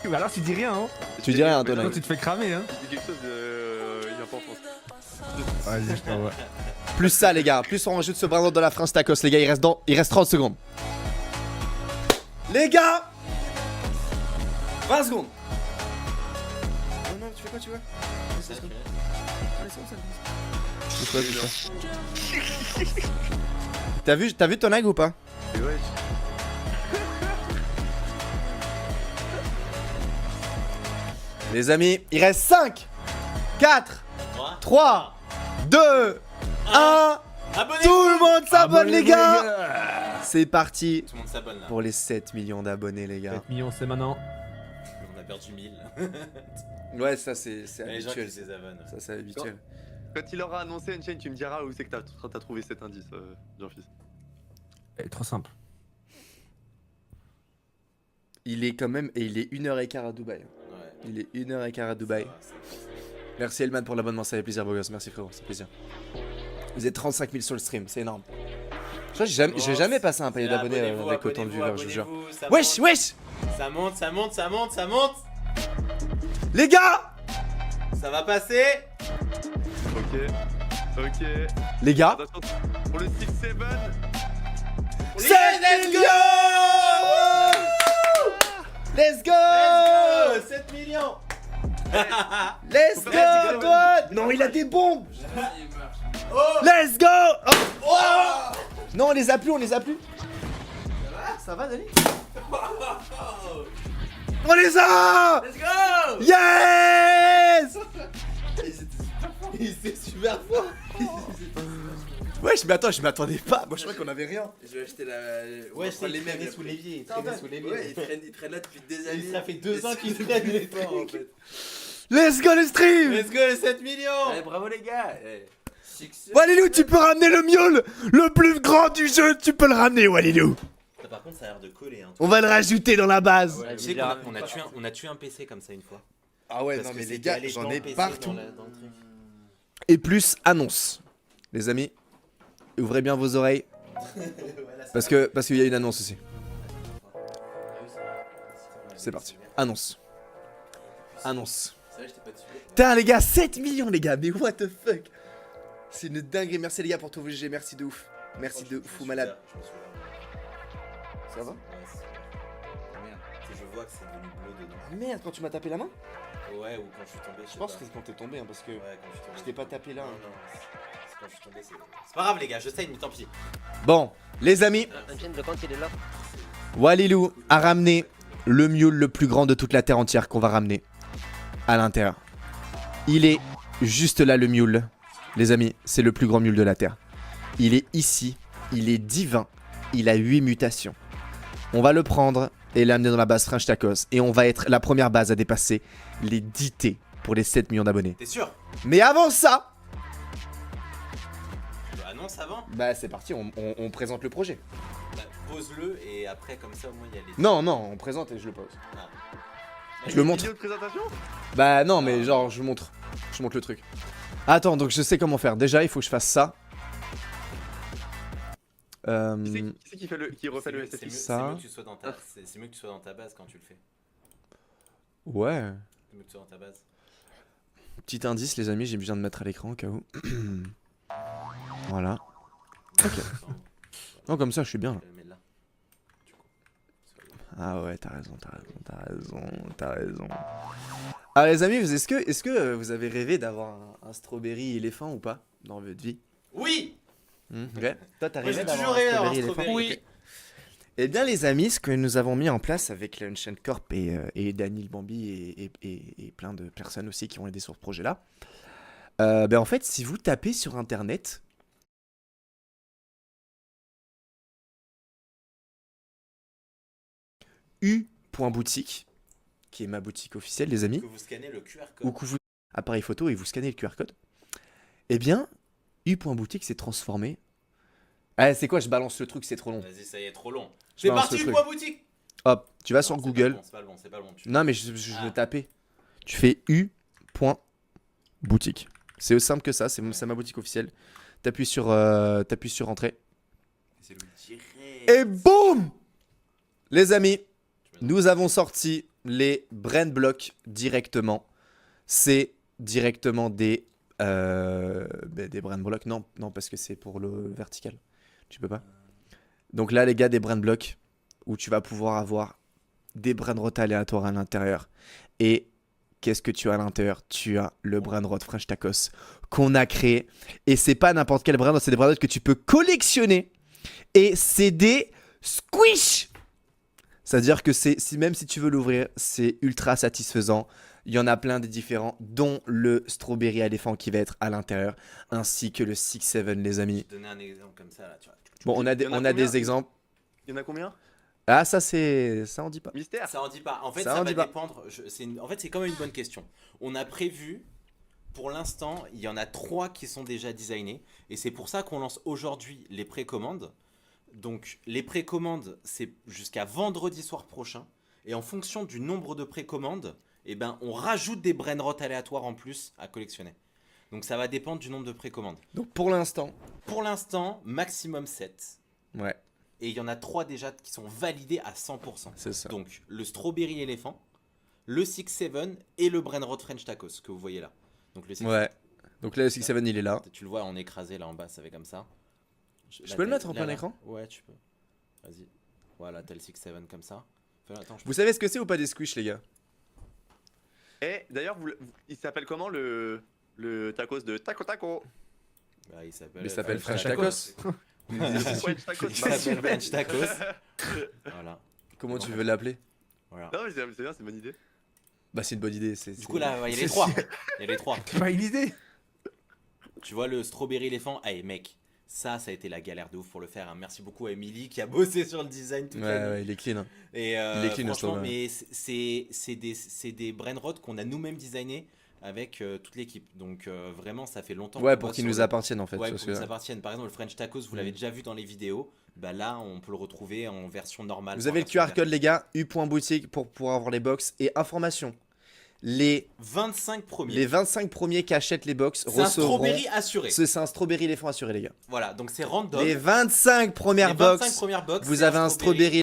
Ou alors tu dis rien, hein. Tu dis rien, toi, Sinon Nag. tu te fais cramer, hein. C'est quelque chose d'important. Vas-y, je t'envoie. Plus ça, les gars. Plus on rajoute ce bras dans la France tacos, les gars. Il reste 30 secondes. Les gars 20 secondes. Non, non, tu fais quoi, tu vois? T'as vu ton Nag ou pas? Et ouais, Les amis, il reste 5 4 3 2 1. Abonnez-vous. Tout le monde s'abonne, les Abonnez-vous, gars. C'est parti Tout le monde s'abonne là. pour les 7 millions d'abonnés, les gars. 7 millions, c'est maintenant. On a perdu 1000. Ouais, ça c'est Les gens qui habituel. se désabonnent. Ça c'est habituel. quand il aura annoncé Unchained, tu me diras où c'est que t'as trouvé cet indice, Jean-Fils. Trop simple. Il est quand même, et il est 1h15 à Dubaï. Ouais. Il est 1h15 à Dubaï. Merci Elman pour l'abonnement, ça fait plaisir, beau gosse. Merci frérot, ça fait plaisir. Vous êtes 35 000 sur le stream, c'est énorme. Je crois que j'ai jamais passé un palier d'abonnés avec autant de viewers, je vous jure. Wesh, wesh. Ça monte, ça monte, ça monte, ça monte. Les gars. Ça va passer. Ok. Les gars. Attention, pour le 6-7. Let's go. Let's go. Let's go. 7 millions. Let's go, toi. Non, il a des bombes. Let's go. Oh. Non, on les a plus, on les a plus. Ça va, Dani? On les a. Let's go. Yes. Il était super fort. Wesh, mais attends, je m'attendais pas. Moi, je croyais qu'on avait rien. Je vais acheter la. Ouais, on va il les mêmes. traînait sous l'évier. Il traînait sous l'évier. Ouais, il traîne là depuis des années. Ça fait 2 ans qu'il C'est traîne les fort, en trucs. fait. Let's go, le stream. Let's go les 7 millions. Allez, bravo les gars. Succès. Walilou, tu peux ramener le miaule le plus grand du jeu. Tu peux le ramener, Walilou. Par contre, ça a l'air de coller. Hein, On va le rajouter dans la base. Ouais, tu sais qu'on a tué un PC comme ça une fois. Ah ouais, Parce non, que mais les c'était gars, allé j'en dans ai le PC, partout. dans le truc. Et plus, annonce. Les amis, ouvrez bien vos oreilles. Parce qu'il y a une annonce aussi. C'est parti. Annonce. Annonce. C'est vrai, j'étais pas dessus. Putain, les gars, 7 millions, les gars. Mais what the fuck. C'est une dinguerie. Merci, les gars, pour tout vos GG. Merci de ouf. Merci de fou malade. Ça va? Merde, je vois que c'est devenu bleu dedans. Ah merde, quand tu m'as tapé la main? Ouais, ou quand je suis tombé, Je pense que c'est quand t'es tombé, hein, parce que Ouais, quand je suis tombé. je t'ai pas tapé là. Non, hein. non, c'est quand je suis tombé, c'est pas grave les gars, je saigne, mais tant pis. Bon, les amis, Unchained, le compte il est là. Walilou a ramené le mule le plus grand de toute la terre entière qu'on va ramener à l'intérieur. Il est juste là, le mule. Les amis, c'est le plus grand mule de la terre. Il est ici, il est divin, il a 8 mutations. On va le prendre et l'amener dans la base French Tacos. Et on va être la première base à dépasser les 10 T pour les 7 millions d'abonnés. T'es sûr? Mais avant ça, Tu annonces avant? bah c'est parti, on présente le projet. Bah, pose-le et après comme ça au moins il y a les... Non, non, on présente et je le pose. Ah. Je le montre. Vidéo de présentation. Bah non, mais genre je montre le truc. Attends, donc je sais comment faire. Déjà, il faut que je fasse ça. Qui c'est qui refait le C'est SFI? mieux, Ça. c'est mieux que tu sois dans ta... c'est mieux que tu sois dans ta base quand tu le fais. Ouais. C'est mieux que tu sois dans ta base. Petit indice, les amis, j'ai besoin de mettre à l'écran au cas où. Voilà. Ok. Non, comme ça, je suis bien là. Je le mets là. Du coup. Ah ouais, t'as raison. Alors les amis, est-ce que vous avez rêvé d'avoir un strawberry éléphant ou pas dans votre vie? Oui! Ok. Toi, t'as Moi rêvé j'ai d'avoir toujours un rêvé d'avoir un strawberry éléphant? strawberry. Ok. Eh bien les amis, ce que nous avons mis en place avec la Unchained Corp et Daniel Bambi et plein de personnes aussi qui ont aidé sur ce projet-là, ben en fait, si vous tapez sur internet u.boutique, qui est ma boutique officielle, les amis, Que vous scannez le QR ou code. que vous appareil photo et vous scannez le QR code, eh bien, u.boutique s'est transformé. Ah, c'est quoi, je balance le truc, c'est trop long. Vas-y, ça y est, trop long. Je C'est balance parti, le truc. point boutique! Hop, tu vas sur Non, Google. C'est pas le bon, c'est pas le bon. Non, mais je veux taper. Tu fais u.boutique. C'est aussi simple que ça, c'est ma boutique officielle. T'appuies sur entrée. C'est le direct. Et boum! Les amis, nous avons sorti les brand blocks directement, c'est directement des brand blocks. Non, parce que c'est pour le vertical. Tu peux pas. Donc là, les gars, des brand blocks où tu vas pouvoir avoir des brain rot aléatoires à l'intérieur. Et qu'est-ce que tu as à l'intérieur? Tu as le brain rot French Tacos qu'on a créé. Et c'est pas n'importe quel brain rot, c'est des brain rot que tu peux collectionner. Et c'est des squish. C'est-à-dire que même si tu veux l'ouvrir, c'est ultra satisfaisant. Il y en a plein des différents, dont le strawberry éléphant qui va être à l'intérieur, ainsi que le 6-7, les amis. Je vais te donner un exemple comme ça là, tu vois. Bon, on a Il y en a des combien exemples. Il y en a combien? Ah, ça en dit pas. Mystère. Ça en dit pas. En fait, Ça ça en va dit pas. dépendre. En fait, c'est quand même une bonne question. On a prévu, pour l'instant, il y en a 3 qui sont déjà designés. Et c'est pour ça qu'on lance aujourd'hui les précommandes. Donc, les précommandes, c'est jusqu'à vendredi soir prochain. Et en fonction du nombre de précommandes, eh ben, on rajoute des brain rot aléatoires en plus à collectionner. Donc, ça va dépendre du nombre de précommandes. Donc pour l'instant, Pour l'instant, maximum 7. ouais, Et il y en a 3 déjà qui sont validés à 100%. c'est ça. Donc, le strawberry éléphant, le 6-7 et le brain rot French Tacos que vous voyez là. Donc, le 6 Ouais. Donc là, le 6-7, il est là. Tu le vois en écrasé là en bas, ça fait comme ça. Je peux le mettre en plein écran? Ouais, tu peux. Vas-y. Voilà, t'as le 6-7 comme ça. Attends, Vous savez ce que c'est ou pas des squish, les gars? Et d'ailleurs, il s'appelle comment le tacos de Taco Taco? Bah, il s'appelle. Il s'appelle French Tacos. Tacos. French Tacos. Il s'appelle French Tacos. Voilà. Comment tu veux l'appeler? Voilà. Non, mais c'est bien, c'est une bonne idée. Bah, c'est une bonne idée. Du coup, là, il y a les 3. Il y a les 3. C'est pas une idée. Tu vois le strawberry éléphant? Allez, mec. Ça a été la galère de ouf pour le faire. Hein. Merci beaucoup à Emily qui a bossé sur le design toute la nuit. Ouais, il est clean. Hein. Et Il est clean, le franchement, strawberry. mais c'est des brain rot qu'on a nous-mêmes designés avec toute l'équipe. Donc vraiment, ça fait longtemps. Ouais, qu'on pour bosse qu'ils sur nous le- appartiennent en fait. Ouais, sur pour ce qu'ils nous que- appartiennent. Par exemple, le French Tacos, vous l'avez déjà vu dans les vidéos. Bah là, on peut le retrouver en version normale. Vous avez le QR code, les gars, u.boutique pour pouvoir avoir les box. Et information, les 25 premiers. 25 premiers qui achètent les box C'est un recevront. strawberry assuré. C'est un strawberry éléphant assuré, les gars. Voilà, donc c'est random. Les 25 premières Les 25 box, premières box, vous c'est avez un strawberry